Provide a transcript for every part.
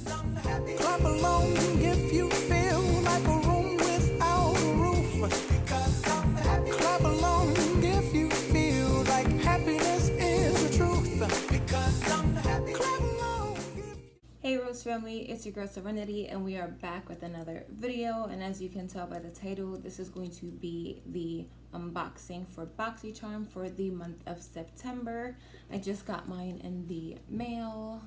Clap along if you feel like a room without a roof. Clap along if you feel like happiness is the truth. Clap along. Hey Rose family, it's your girl Serenity and we are back with another video, and as you can tell by the title, this is going to be the unboxing for Boxycharm for the month of September. I just got mine in the mail.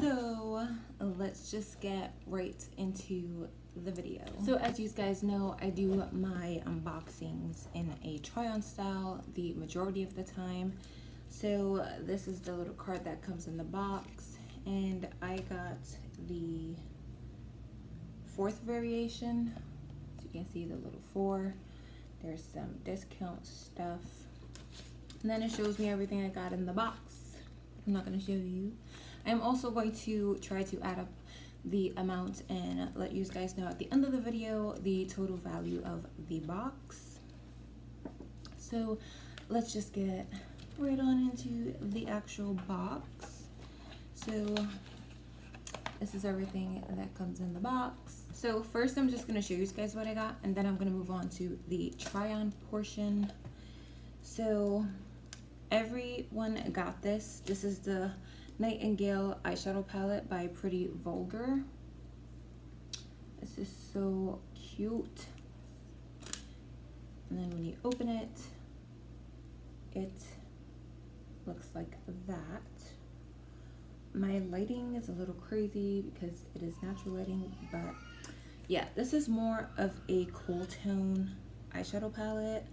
So let's just get right into the video. So as you guys know, I do my unboxings in a try-on style the majority of the time. So this is the little card that comes in the box, and I got the 4th variation. As you can see, the little 4. There's some discount stuff, and then it shows me everything I got in the box. I'm not going to show you. I'm also going to try to add up the amount and let you guys know at the end of the video the total value of the box. So let's just get right on into the actual box. So this is everything that comes in the box. So first I'm just going to show you guys what I got, and then I'm going to move on to the try-on portion. So everyone got this. This is the Nightingale eyeshadow palette by Pretty Vulgar. This is so cute. And then when you open it, it looks like that. My lighting is a little crazy because it is natural lighting, but yeah, this is more of a cool tone eyeshadow palette,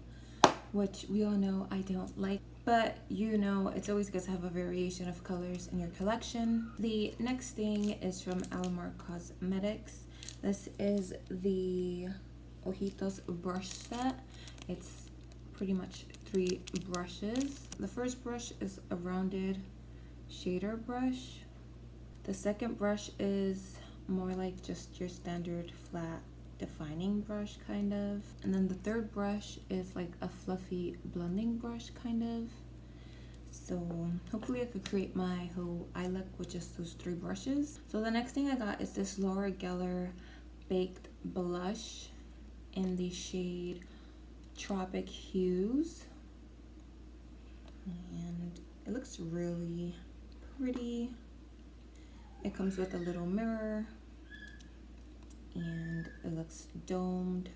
which we all know I don't like, but you know it's always good to have a variation of colors in your collection. The next thing is from Alamar Cosmetics. This is the Ojitos brush set. It's pretty much 3 brushes. The first brush is a rounded shader brush. The second brush is more like just your standard flat defining brush kind of, and then the third brush is like a fluffy blending brush kind of. So hopefully I could create my whole eye look with just those 3 brushes. So the next thing I got is this Laura Geller baked blush in the shade Tropic Hues, and it looks really pretty. It comes with a little mirror and it looks domed.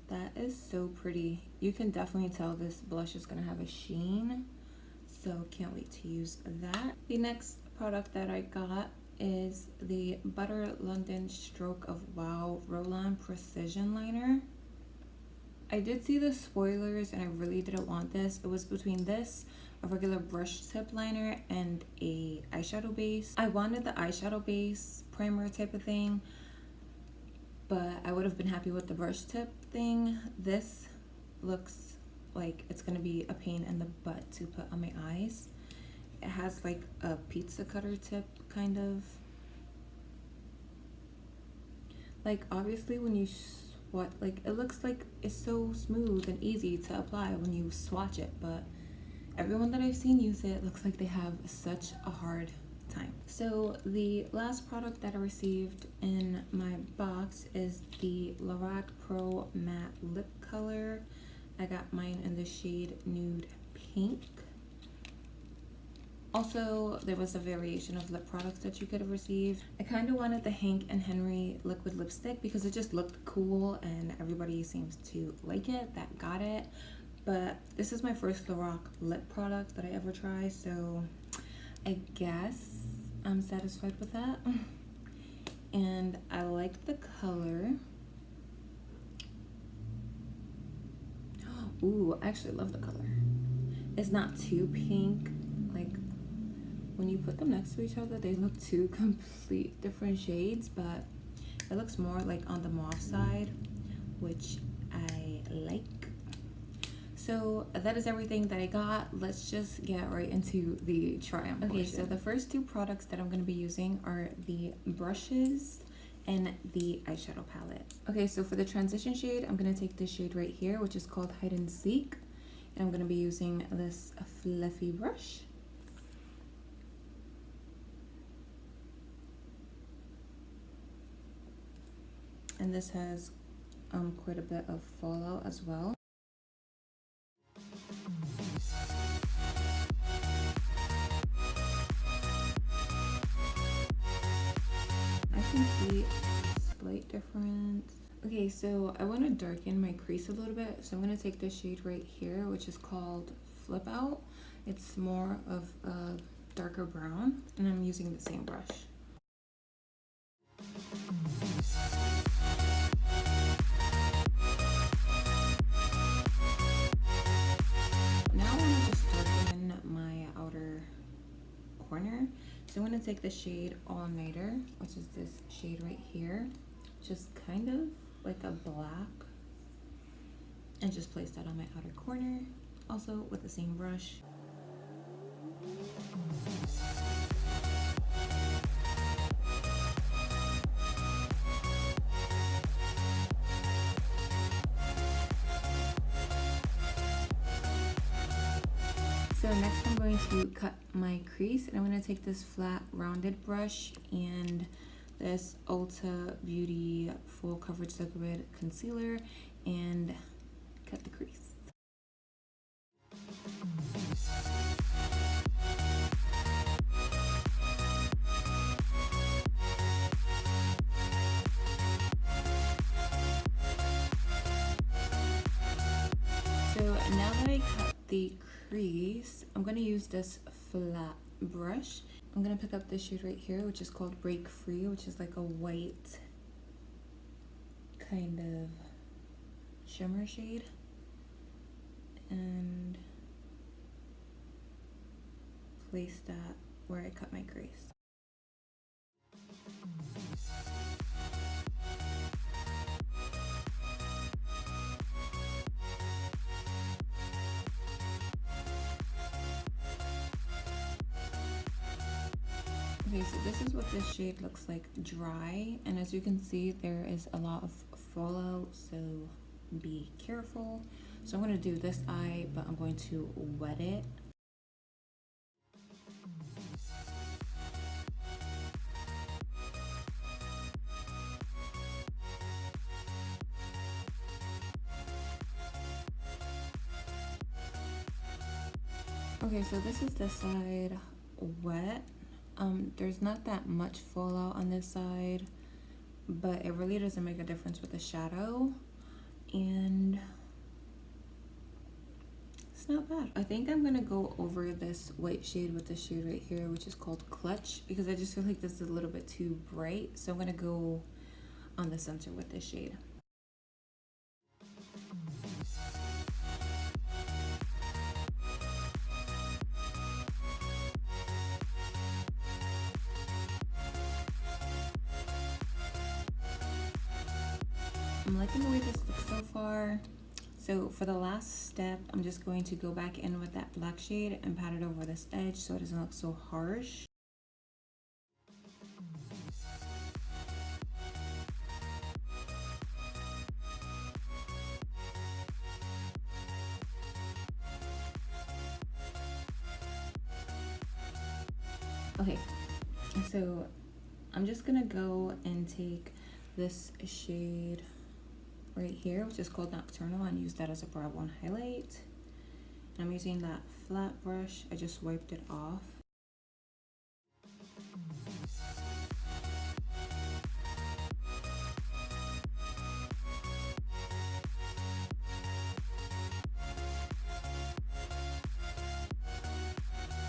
That is so pretty. You can definitely tell this blush is gonna have a sheen, so can't wait to use that. The next product that I got is the Butter London Stroke of Wow Roll-On Precision Liner. I did see the spoilers and I really didn't want this. It was between this, a regular brush tip liner, and a eyeshadow base. I wanted the eyeshadow base primer type of thing, but I would have been happy with the brush tip thing. This looks like it's gonna be a pain in the butt to put on my eyes. It has like a pizza cutter tip kind of. Like obviously when you like it looks like it's so smooth and easy to apply when you swatch it, but everyone that I've seen use it looks like they have such a hard time. So the last product that I received in my box is the Lorac Pro Matte Lip Color. I got mine in the shade Nude Pink. Also, there was a variation of lip products that you could have received. I kind of wanted the Hank and Henry liquid lipstick because it just looked cool and everybody seems to like it that got it. But this is my first Lorac lip product that I ever try, so I guess I'm satisfied with that. And I like the color. Ooh, I actually love the color. It's not too pink. Like when you put them next to each other, they look 2 complete different shades, but it looks more like on the mauve side, which I like. So that is everything that I got. Let's just get right into the try-on portion. Okay, so the first 2 products that I'm going to be using are the brushes and the eyeshadow palette. Okay, so for the transition shade, I'm going to take this shade right here, which is called Hide and Seek. And I'm going to be using this fluffy brush. and this has quite a bit of fallout as well. I can see a slight difference. Okay, so I want to darken my crease a little bit, so I'm going to take this shade right here, which is called Flip Out. It's more of a darker brown, and I'm using the same brush. Now I want to just darken my outer corner. So I'm going to take the shade All Nighter, which is this shade right here, just kind of like a black, and just place that on my outer corner, also with the same brush. So next I'm going to cut my crease, and I'm going to take this flat rounded brush and this Ulta Beauty Full Coverage Liquid Concealer and cut the crease. So now that I cut the crease, I'm going to use this flat brush. I'm going to pick up this shade right here, which is called Break Free, which is like a white kind of shimmer shade, and place that where I cut my crease. Okay, so this is what this shade looks like dry, and as you can see, there is a lot of fallout, so be careful. So I'm going to do this eye, but I'm going to wet it. Okay, so this is the side wet. There's not that much fallout on this side, but it really doesn't make a difference with the shadow, and it's not bad. I think I'm gonna go over this white shade with this shade right here, which is called Clutch, because I just feel like this is a little bit too bright, so I'm gonna go on the center with this shade. I'm liking the way this looks so far. So for the last step, I'm just going to go back in with that black shade and pat it over this edge so it doesn't look so harsh. Okay, so I'm just gonna go and take this shade right here, which is called Nocturnal, and use that as a brow bone highlight. And I'm using that flat brush. I just wiped it off.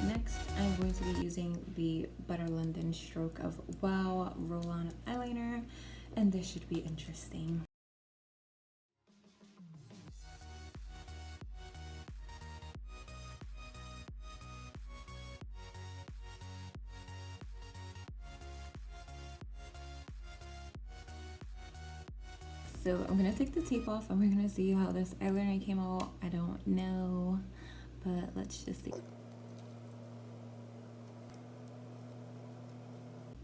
Next, I'm going to be using the Butter London Stroke of Wow Roll-On Eyeliner, and this should be interesting. So I'm gonna take the tape off and we're gonna see how this eyeliner came out. I don't know, but let's just see.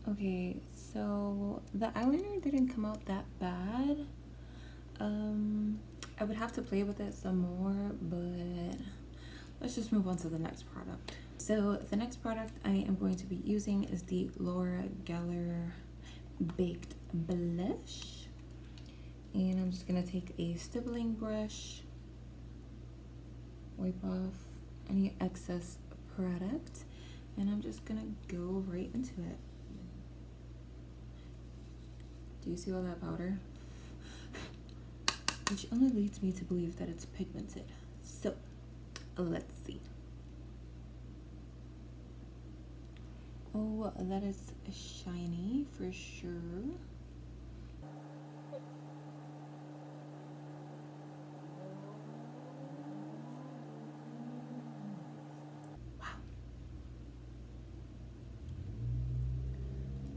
Okay, so the eyeliner didn't come out that bad. I would have to play with it some more, but let's just move on to the next product. So the next product I am going to be using is the Laura Geller Baked Blush. And I'm just gonna take a stippling brush, wipe off any excess product, and I'm just gonna go right into it. Do you see all that powder? Which only leads me to believe that it's pigmented. So, let's see. Oh, that is shiny for sure. Wow.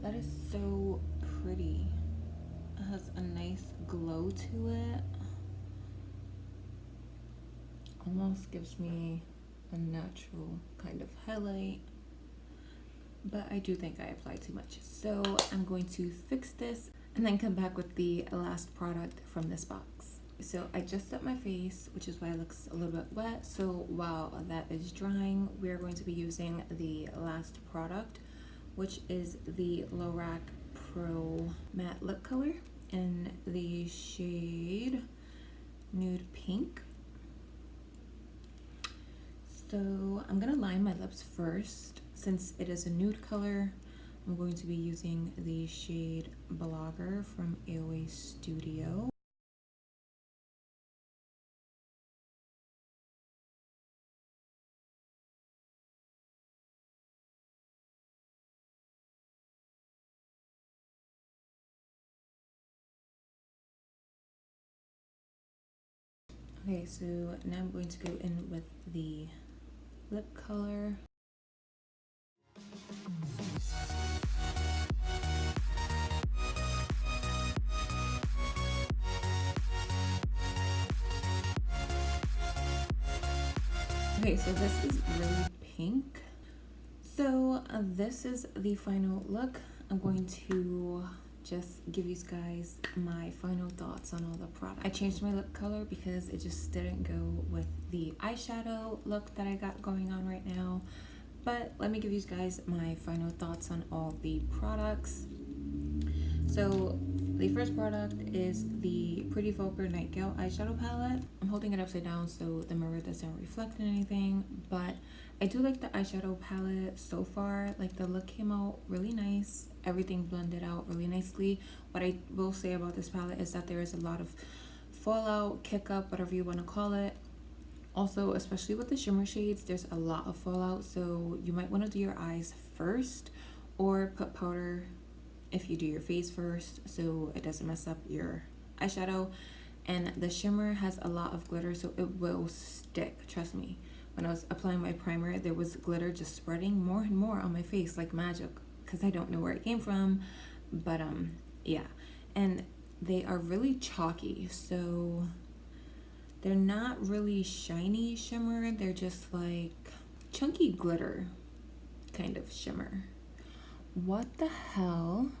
That is so pretty. It has a nice glow to it. Almost gives me a natural kind of highlight, but I do think I applied too much. So I'm going to fix this and then come back with the last product from this box. So I just set my face, which is why it looks a little bit wet. So while that is drying, we're going to be using the last product, which is the Lorac Pro Matte Lip Color in the shade Nude Pink. So I'm gonna line my lips first. Since it is a nude color, I'm going to be using the shade Blogger from AOA Studio. Okay, so now I'm going to go in with the lip color. Okay, so this is really pink. So this is the final look. I'm going to just give you guys my final thoughts on all the products. I changed my lip color because it just didn't go with the eyeshadow look that I got going on right now. But let me give you guys my final thoughts on all the products. So the first product is the Pretty Vulgar Nightgown eyeshadow palette. I'm holding it upside down so the mirror doesn't reflect anything, but I do like the eyeshadow palette so far. Like, the look came out really nice. Everything blended out really nicely. What I will say about this palette is that there is a lot of fallout, kick up, whatever you want to call it. Also, especially with the shimmer shades, there's a lot of fallout, so you might want to do your eyes first or put powder if you do your face first so it doesn't mess up your eyeshadow. And the shimmer has a lot of glitter, so it will stick, trust me. When I was applying my primer, there was glitter just spreading more and more on my face like magic, because I don't know where it came from, but yeah. And they are really chalky, so they're not really shiny shimmer, they're just like chunky glitter kind of shimmer. What the hell?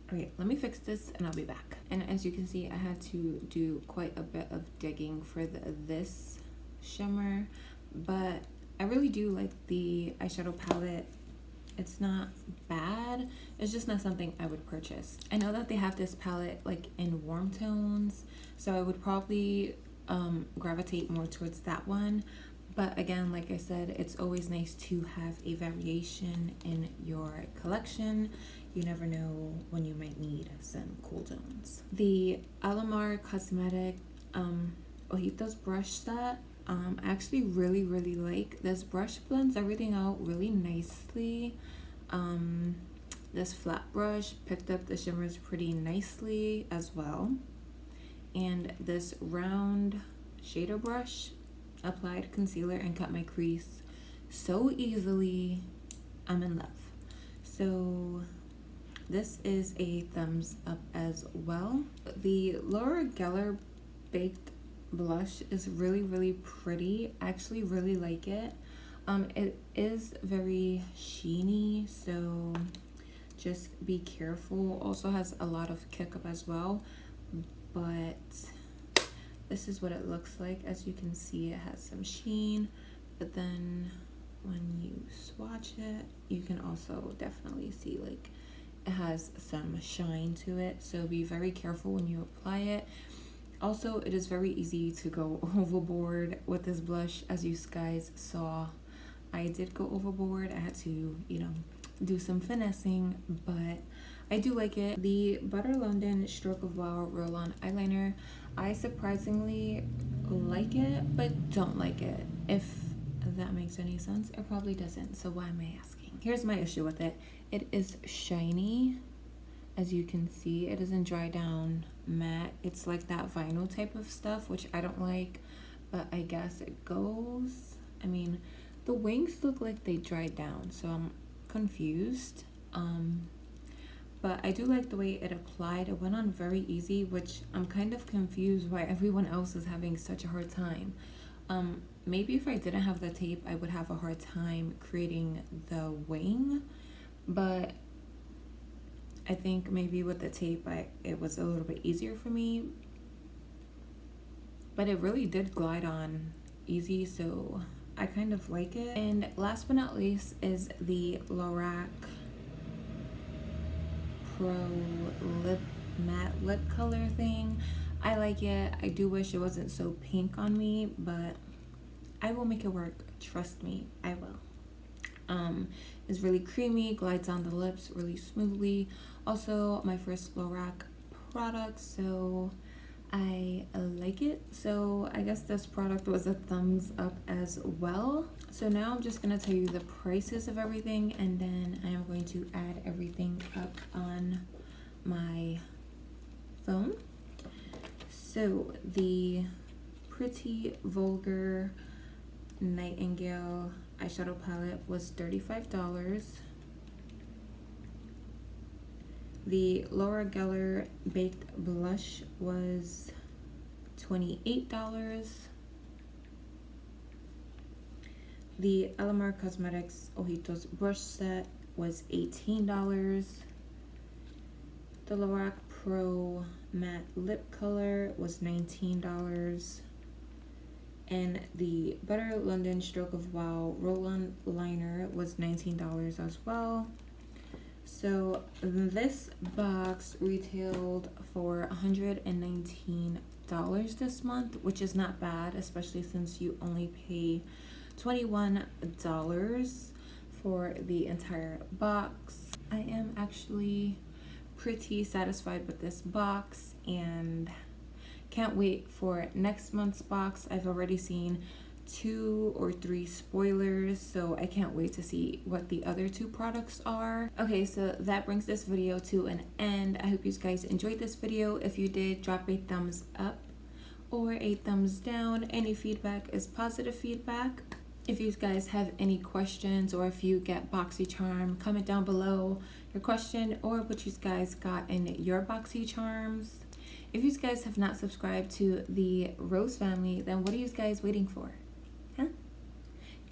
Okay, let me fix this and I'll be back. And as you can see, I had to do quite a bit of digging for this shimmer, but I really do like the eyeshadow palette. It's not bad, it's just not something I would purchase. I know that they have this palette like in warm tones, so I would probably gravitate more towards that one. But again, like I said, it's always nice to have a variation in your collection. You never know when you might need some cool tones. The Alamar Cosmetic Ojitos brush set, I actually really like. This brush blends everything out really nicely. This flat brush picked up the shimmers pretty nicely as well. And this round shader brush applied concealer and cut my crease so easily. I'm in love. So this is a thumbs up as well. The Laura Geller Baked Blush is really pretty. I actually really like it. It is very sheeny, so just be careful. Also has a lot of kick up as well, but this is what it looks like. As you can see, it has some sheen, but then when you swatch it, you can also definitely see like it has some shine to it, so be very careful when you apply it. Also, it is very easy to go overboard with this blush. As you guys saw, I did go overboard. I had to, you know, do some finessing, but I do like it. The Butter London Stroke of Wow Roll-On Eyeliner, I surprisingly like it, but don't like it. If that makes any sense. It probably doesn't, so why am I asking? Here's my issue with it. It is shiny. As you can see, it doesn't dry down matte. It's like that vinyl type of stuff, which I don't like, but I guess it goes. I mean, the wings look like they dried down, so I'm confused. But I do like the way it applied. It went on very easy, which I'm kind of confused why everyone else is having such a hard time. Maybe if I didn't have the tape, I would have a hard time creating the wing, but I think maybe with the tape, it was a little bit easier for me. But it really did glide on easy, so I kind of like it. And last but not least is the Lorac Pro Lip Matte Lip Color thing. I like it. I do wish it wasn't so pink on me, but I will make it work. Trust me, I will. It's really creamy, glides on the lips really smoothly. Also, my first Lorac product, so I like it. So I guess this product was a thumbs up as well. So now I'm just gonna tell you the prices of everything, and then I am going to add everything up on my phone. So the Pretty Vulgar Nightingale eyeshadow palette was $35. The Laura Geller Baked Blush was $28. The Alamar Cosmetics Ojitos Brush Set was $18. The Lorac Pro Matte Lip Color was $19. And the Butter London Stroke of Wow Roll-On Liner was $19 as well. So this box retailed for $119 this month, which is not bad, especially since you only pay $21 for the entire box. I am actually pretty satisfied with this box and can't wait for next month's box. I've already seen 2 or 3 spoilers, so I can't wait to see what the other 2 products are. Okay, so that brings this video to an end. I hope you guys enjoyed this video. If you did, drop a thumbs up or a thumbs down. Any feedback is positive feedback. If you guys have any questions, or if you get Boxycharm, comment down below your question or what you guys got in your Boxycharms. If you guys have not subscribed to the Rose family, then what are you guys waiting for? Huh?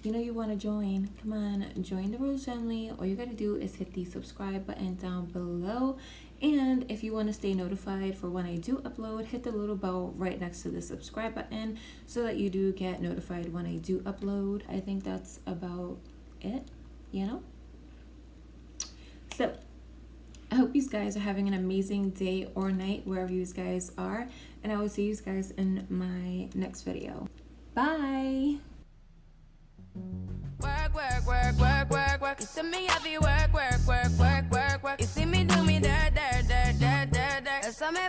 You know you want to join. Come on, join the Rose family. All you got to do is hit the subscribe button down below. And if you want to stay notified for when I do upload, hit the little bell right next to the subscribe button so that you do get notified when I do upload. I think that's about it, you know? So I hope you guys are having an amazing day or night wherever you guys are, and I will see you guys in my next video. Bye. Work, work, work, work, work, work. You see me have you work, work, work, work, work, work. You see me do me dirt, dirt, dirt, dirt, dirt, dirt. That's how me